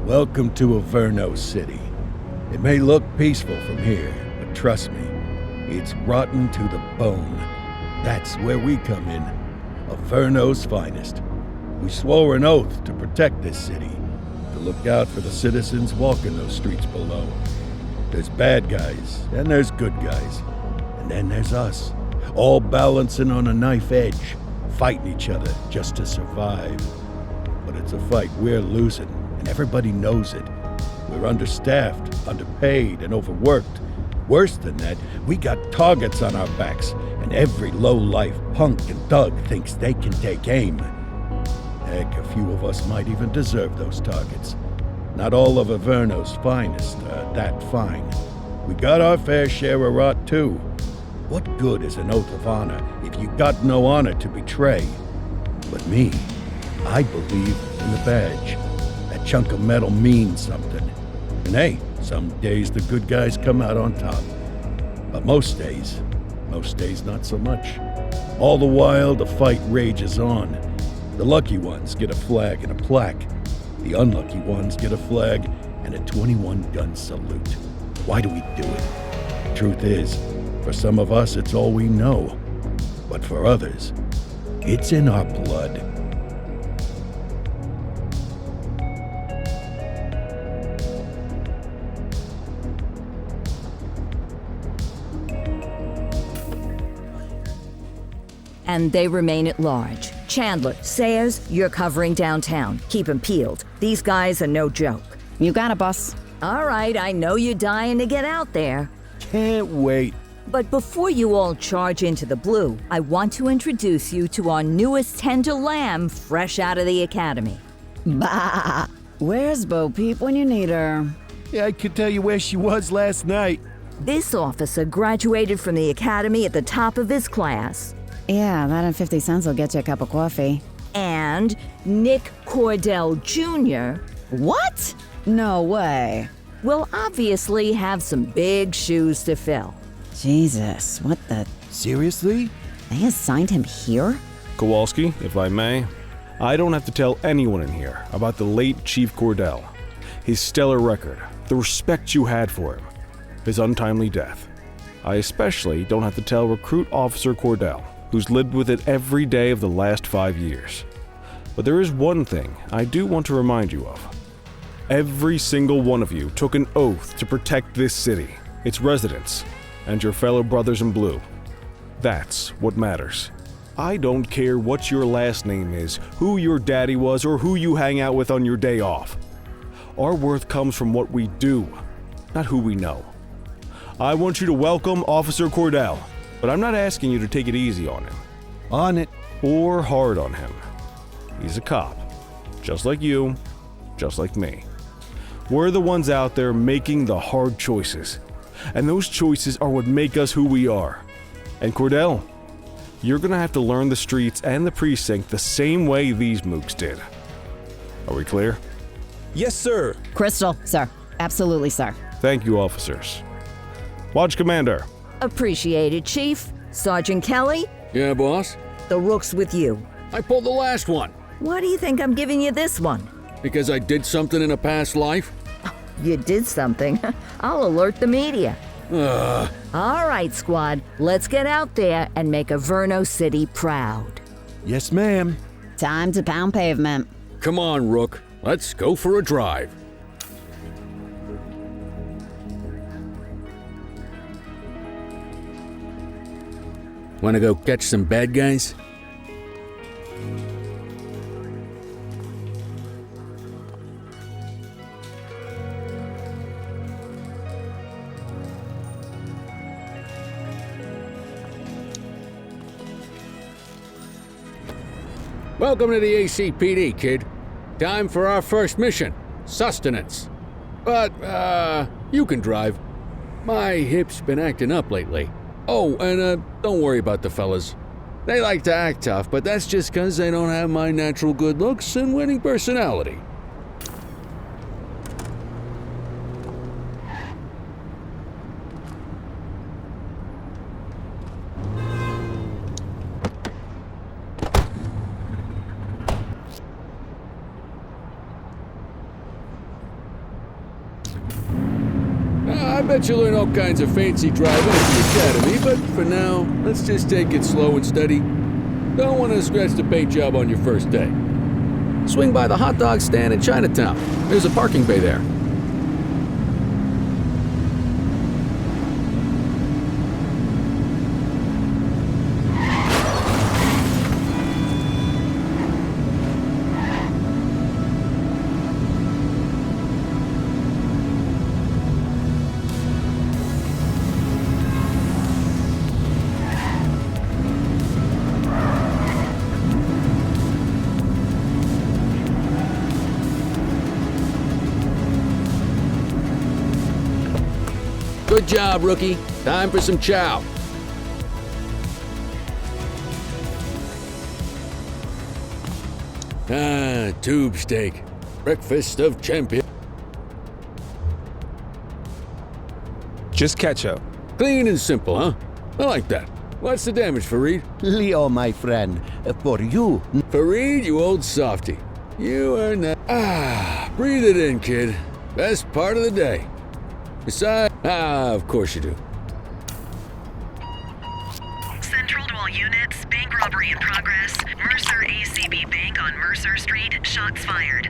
Welcome to Averno City. It may look peaceful from here, but trust me, it's rotten to the bone. That's where we come in. Averno's finest. We swore an oath to protect this city, to look out for the citizens walking those streets below. There's bad guys, and there's good guys. And then there's us, all balancing on a knife edge, fighting each other just to survive. But it's a fight we're losing, and everybody knows it. We're understaffed, underpaid, and overworked. Worse than that, we got targets on our backs, and every low-life punk and thug thinks they can take aim. Heck, a few of us might even deserve those targets. Not all of Averno's finest are that fine. We got our fair share of rot, too. What good is an oath of honor if you got no honor to betray? But me, I believe in the badge. That chunk of metal means something. And hey, some days the good guys come out on top. But most days not so much. All the while, the fight rages on. The lucky ones get a flag and a plaque. The unlucky ones get a flag and a 21-gun salute. Why do we do it? Truth is, for some of us, it's all we know. But for others, it's in our blood. And they remain at large. Chandler, Sayers, you're covering downtown. Keep 'em peeled. These guys are no joke. You got it, boss. All right, I know you're dying to get out there. Can't wait. But before you all charge into the blue, I want to introduce you to our newest tender lamb fresh out of the academy. Bah! Where's Bo Peep when you need her? Yeah, I could tell you where she was last night. This officer graduated from the academy at the top of his class. Yeah, that and 50 cents will get you a cup of coffee. And Nick Cordell Jr. What? No way. will obviously have some big shoes to fill. Jesus, what the... Seriously? They assigned him here? Kowalski, if I may, I don't have to tell anyone in here about the late Chief Cordell, his stellar record, the respect you had for him, his untimely death. I especially don't have to tell Recruit Officer Cordell, who's lived with it every day of the last 5 years. But there is one thing I do want to remind you of. Every single one of you took an oath to protect this city, its residents, and your fellow brothers in blue. That's what matters. I don't care what your last name is, who your daddy was, or who you hang out with on your day off. Our worth comes from what we do, not who we know. I want you to welcome Officer Cordell, but I'm not asking you to take it easy on him. On it. Or hard on him. He's a cop, just like you, just like me. We're the ones out there making the hard choices, and those choices are what make us who we are. And Cordell, you're gonna have to learn the streets and the precinct the same way these mooks did. Are we clear? Yes, sir. Crystal, sir. Absolutely, sir. Thank you, officers. Watch Commander. Appreciated, Chief. Sergeant Kelly, Yeah, boss? the rook's with you. I pulled the last one. Why do you think I'm giving you this one? Because I did something in a past life? You did something. I'll alert the media. Ugh. All right, squad. Let's get out there and make Averno City proud. Yes, ma'am. Time to pound pavement. Come on, Rook. Let's go for a drive. Wanna go catch some bad guys? Welcome to the ACPD, kid. Time for our first mission, sustenance. But, you can drive. My hip's been acting up lately. Oh, and, don't worry about the fellas. They like to act tough, but that's just 'cause they don't have my natural good looks and winning personality. bet you'll learn all kinds of fancy driving at the academy, but for now, let's just take it slow and steady. Don't want to scratch the paint job on your first day. Swing by the hot dog stand in Chinatown. There's a parking bay there. Good job, rookie. Time for some chow. Tube steak. Breakfast of champions. Just ketchup. Clean and simple, huh? I like that. What's the damage, Fareed? Leo, my friend, for you. Fareed, you old softy. You are not... breathe it in, kid. Best part of the day. Besides... of course you do. Central to all units, bank robbery in progress. Mercer ACB Bank on Mercer Street, shots fired.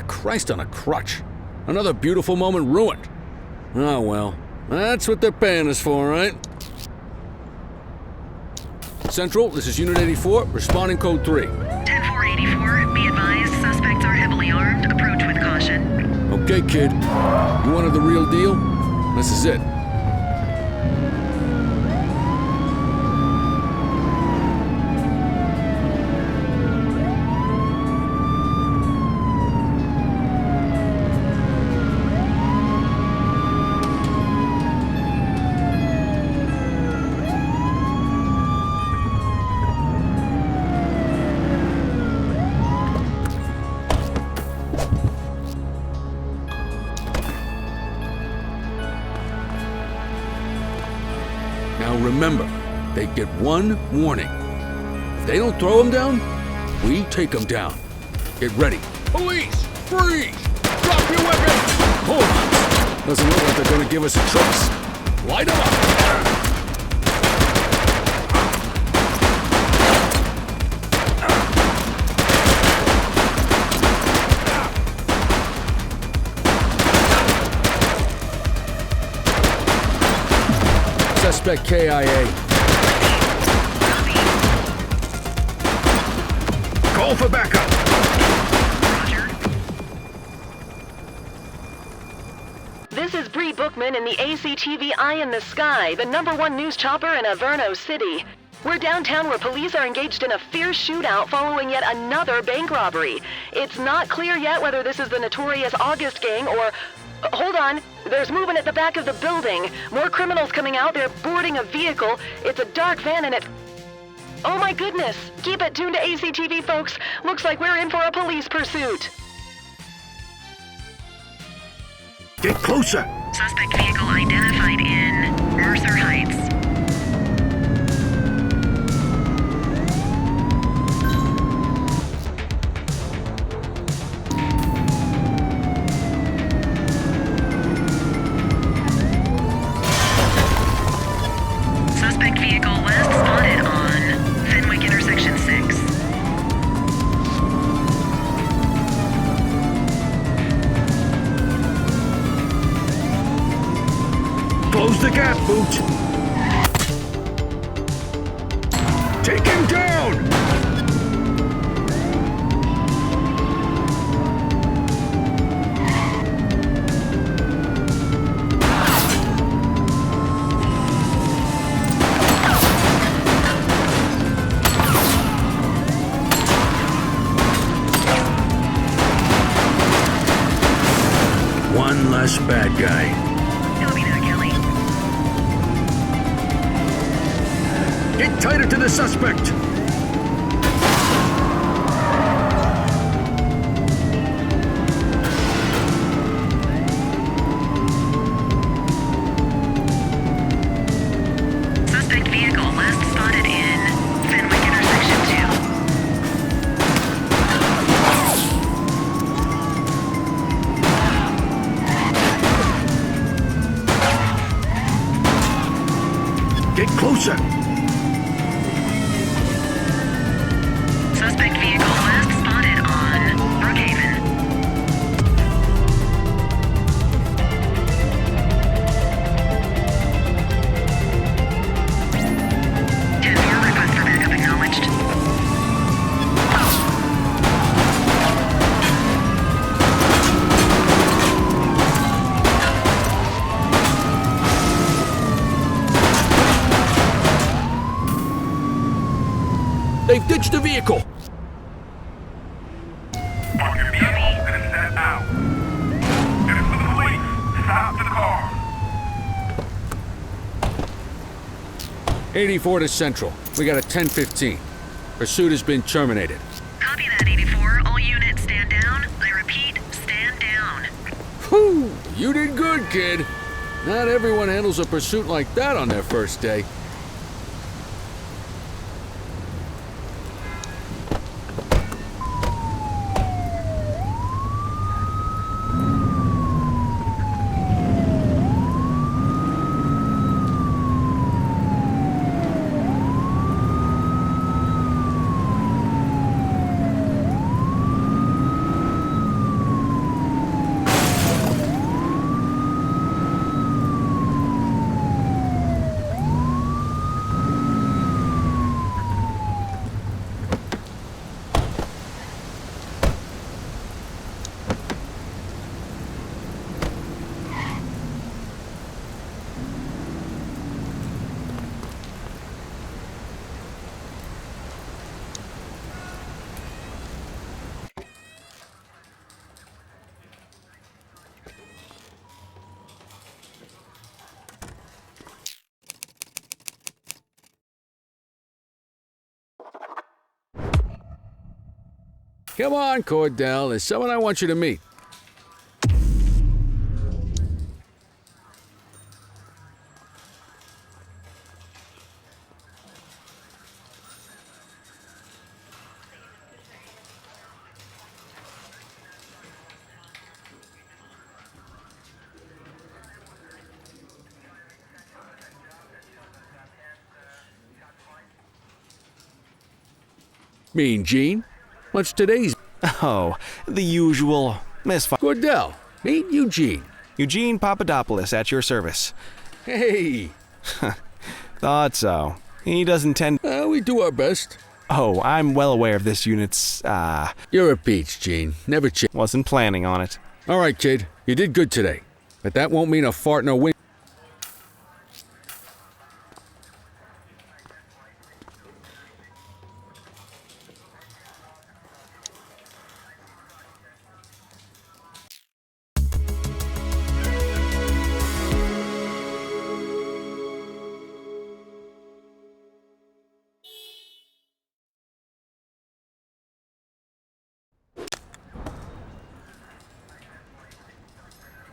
Christ on a crutch. Another beautiful moment ruined. Oh well, that's what they're paying us for, right? Central, this is Unit 84, responding code 3. 10-484, be advised, suspects are heavily armed, approach with caution. Okay, kid. You wanted the real deal? This is it. Now remember, they get one warning. If they don't throw them down, we take them down. Get ready. Police! Freeze! Drop your weapon! Hold on. Doesn't look like they're gonna give us a choice. Light them up! Suspect KIA. Call for backup. This is Bree Bookman in the ACTV Eye in the Sky, the #1 news chopper in Averno City. We're downtown where police are engaged in a fierce shootout following yet another bank robbery. It's not clear yet whether this is the notorious August gang or... Hold on. There's movement at the back of the building. More criminals coming out. They're boarding a vehicle. It's a dark van and it... Oh my goodness. Keep it tuned to ACTV, folks. Looks like we're in for a police pursuit. Get closer. Suspect vehicle identified in Mercer Heights. Suspect vehicle last spotted on Fenwick Intersection 6. Close the gap, Boot. Take him down! One less bad guy. Copy that, Kelly. Get tighter to the suspect! Suspect vehicle last spotted in Fenwick Intersection 2. 84 to Central. We got a 10:15. Pursuit has been terminated. Copy that, 84. All units stand down. I repeat, stand down. Whew! You did good, kid. Not everyone handles a pursuit like that on their first day. Come on, Cordell. There's someone I want you to meet. Mean Gene? What's today's? Oh, the usual. Cordell, meet Eugene. Eugene Papadopoulos at your service. Hey. Thought so. He doesn't tend... We do our best. Oh, I'm well aware of this unit's, You're a peach, Gene. Never change. Wasn't planning on it. All right, kid. You did good today. But that won't mean a fart in a wing.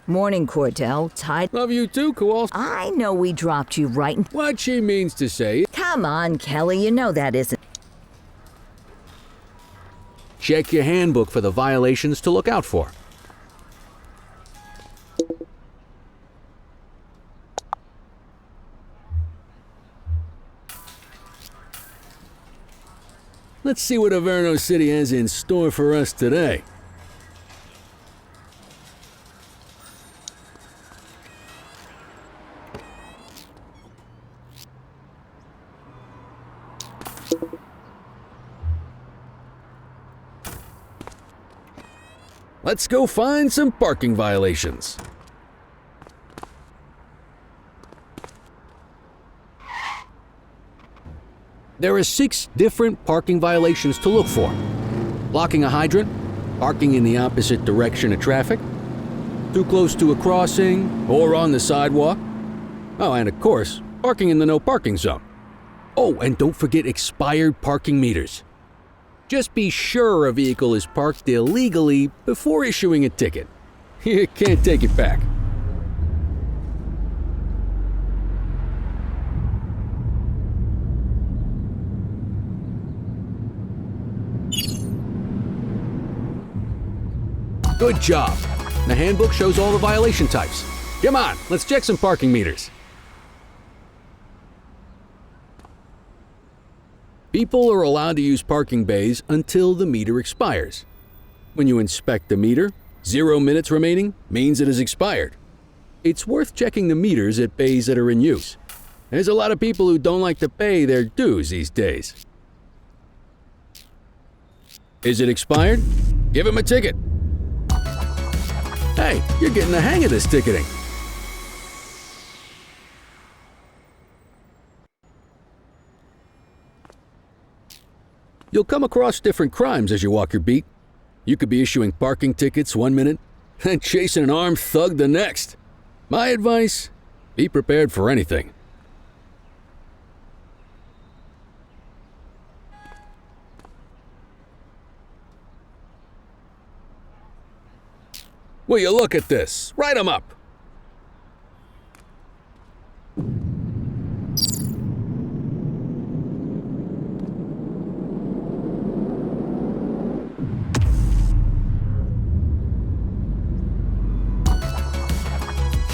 Morning, Cordell. Tied. Love you too, Kowalski. I know we dropped you right in. What she means to say... Come on, Kelly. You know that isn't. Check your handbook for the violations to look out for. Let's see what Averno City has in store for us today. Let's go find some parking violations. There are 6 different parking violations to look for. Blocking a hydrant, parking in the opposite direction of traffic, too close to a crossing or on the sidewalk. Oh, and of course, parking in the no parking zone. Oh, and don't forget expired parking meters. Just be sure a vehicle is parked illegally before issuing a ticket. You can't take it back. Good job. The handbook shows all the violation types. Come on, let's check some parking meters. People are allowed to use parking bays until the meter expires. When you inspect the meter, 0 minutes remaining means it has expired. It's worth checking the meters at bays that are in use. There's a lot of people who don't like to pay their dues these days. Is it expired? Give him a ticket. Hey, you're getting the hang of this ticketing. You'll come across different crimes as you walk your beat. You could be issuing parking tickets 1 minute and chasing an armed thug the next. My advice, be prepared for anything. Will you look at this? Write 'em up.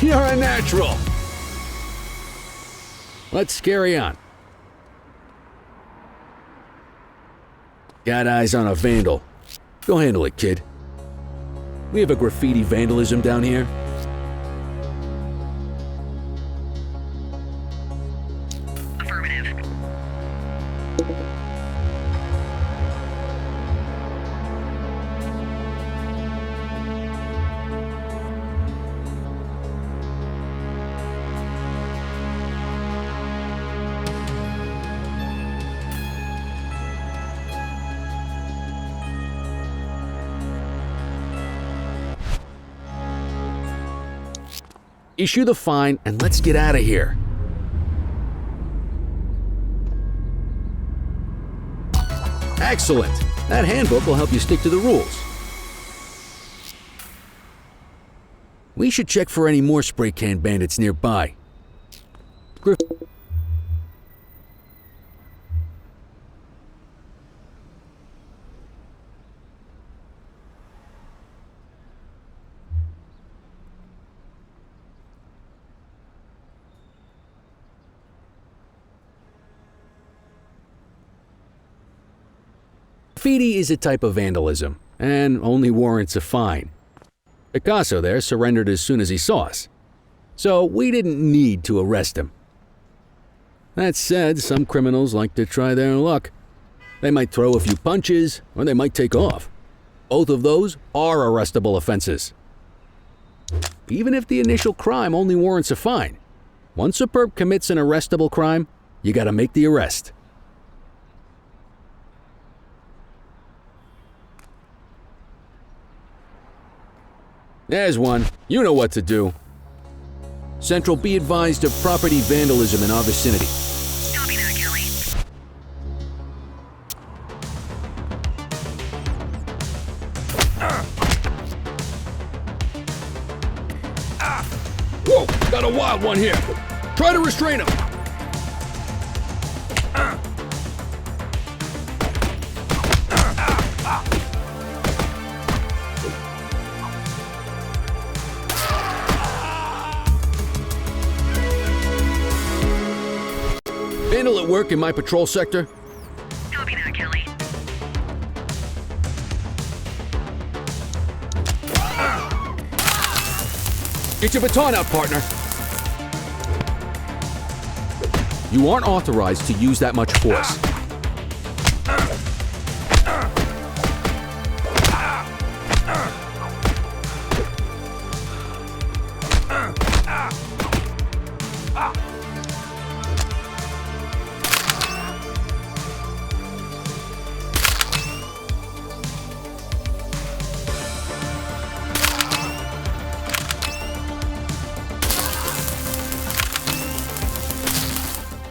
You're a natural. Let's carry on. Got eyes on a vandal. Go handle it, kid. We have a graffiti vandalism down here. Affirmative. Issue the fine and let's get out of here. Excellent. That handbook will help you stick to the rules. We should check for any more spray can bandits nearby. Graffiti is a type of vandalism, and only warrants a fine. Picasso there surrendered as soon as he saw us, so we didn't need to arrest him. That said, some criminals like to try their luck. They might throw a few punches, or they might take off. Both of those are arrestable offenses. Even if the initial crime only warrants a fine, once a perp commits an arrestable crime, you gotta make the arrest. There's one. You know what to do. Central, be advised of property vandalism in our vicinity. Copy that, Kelly. Whoa, got a wild one here. Try to restrain him. Vandal at work in my patrol sector. Copy that, Kelly. Get your baton out, partner. You aren't authorized to use that much force.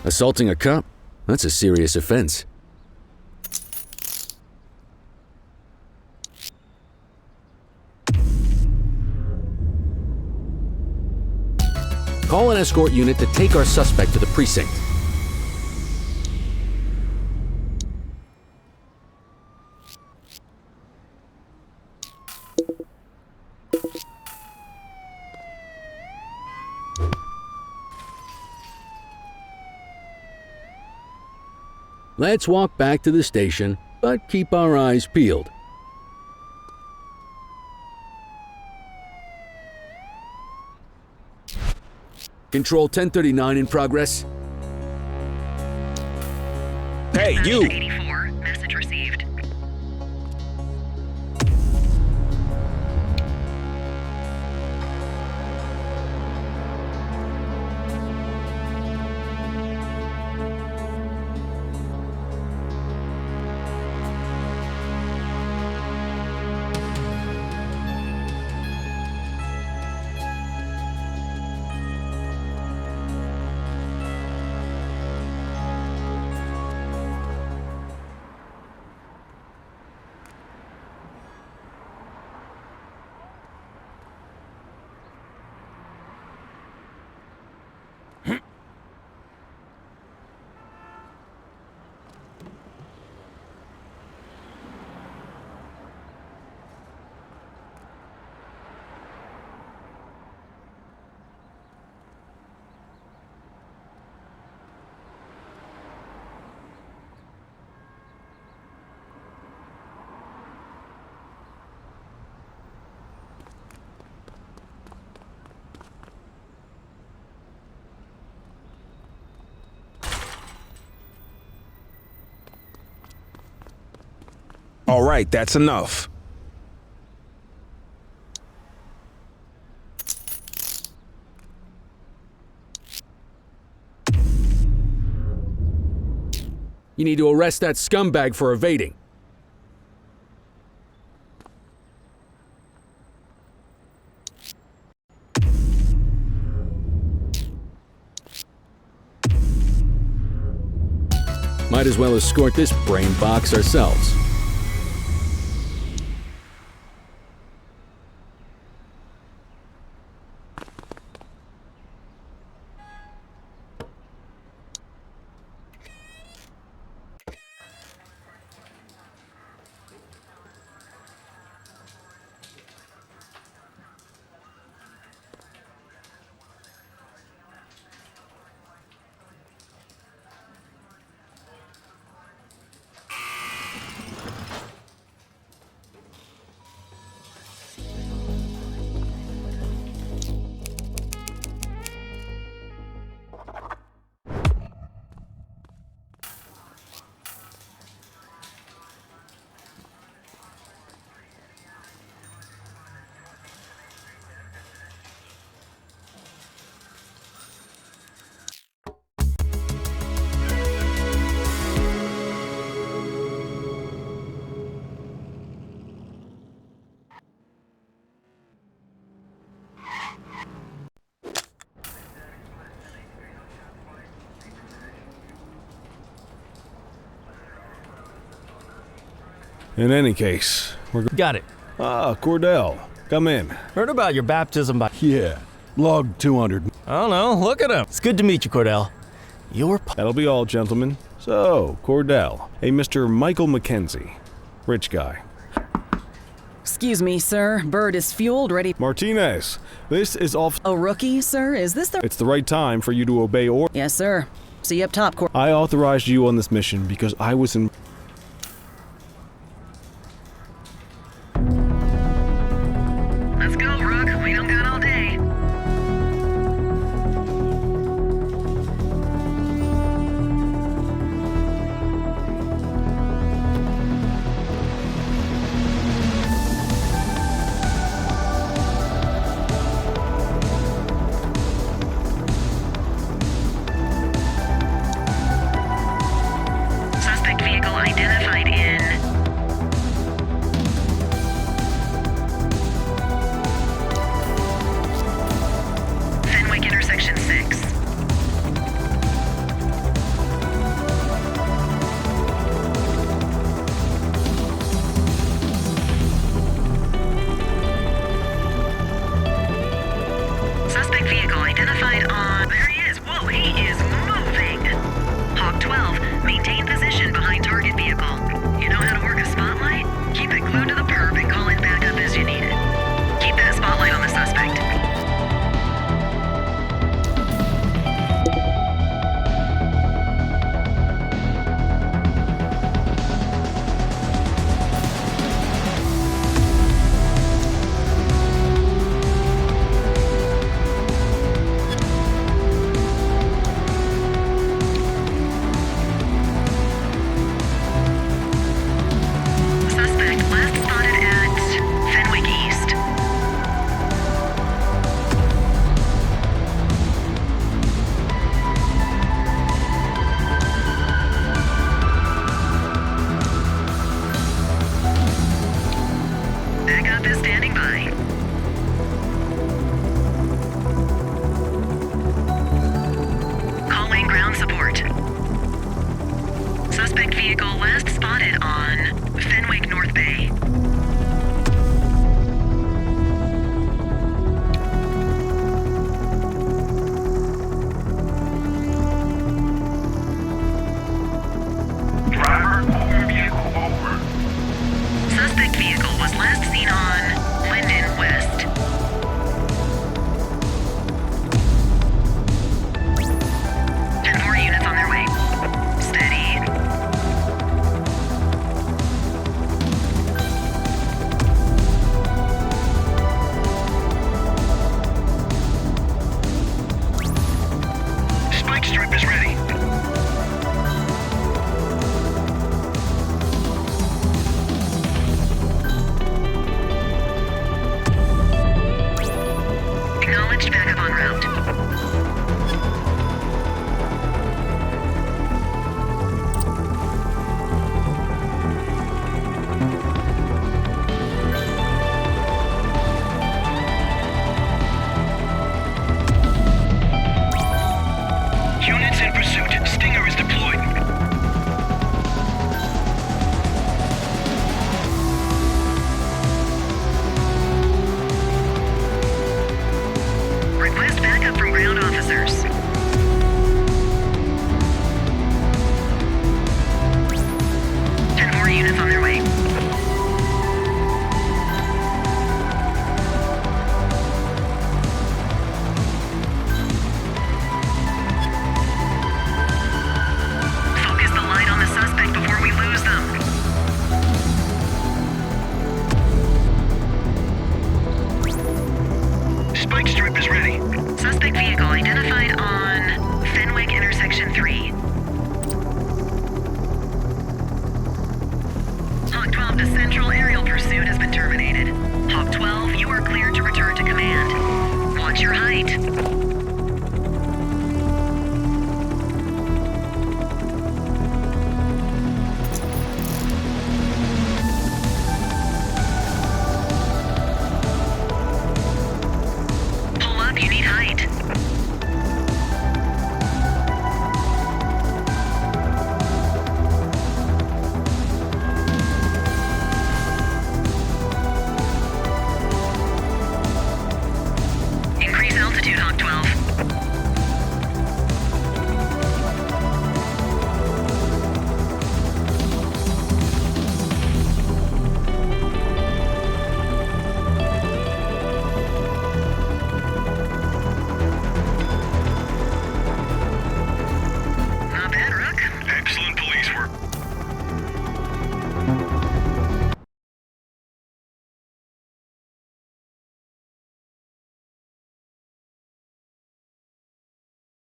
Assaulting a cop? That's a serious offense. Call an escort unit to take our suspect to the precinct. Let's walk back to the station, but keep our eyes peeled. Control 1039 in progress. Hey, you! 84. Message received. All right, that's enough. You need to arrest that scumbag for evading. Might as well escort this brain box ourselves. In any case, we're Got it. Ah, Cordell. Come in. Heard about your baptism by... Yeah, log 200. I don't know, look at him. It's good to meet you, Cordell. You're... That'll be all, gentlemen. So, Cordell, a Mr. Michael Mackenzie. Rich guy. Excuse me, sir. Bird is fueled, ready. Martinez, this is off... A rookie, sir? Is this the... It's the right time for you to obey orders. Yes, sir. See you up top, I authorized you on this mission because I was in... Let's go, Rook. We don't got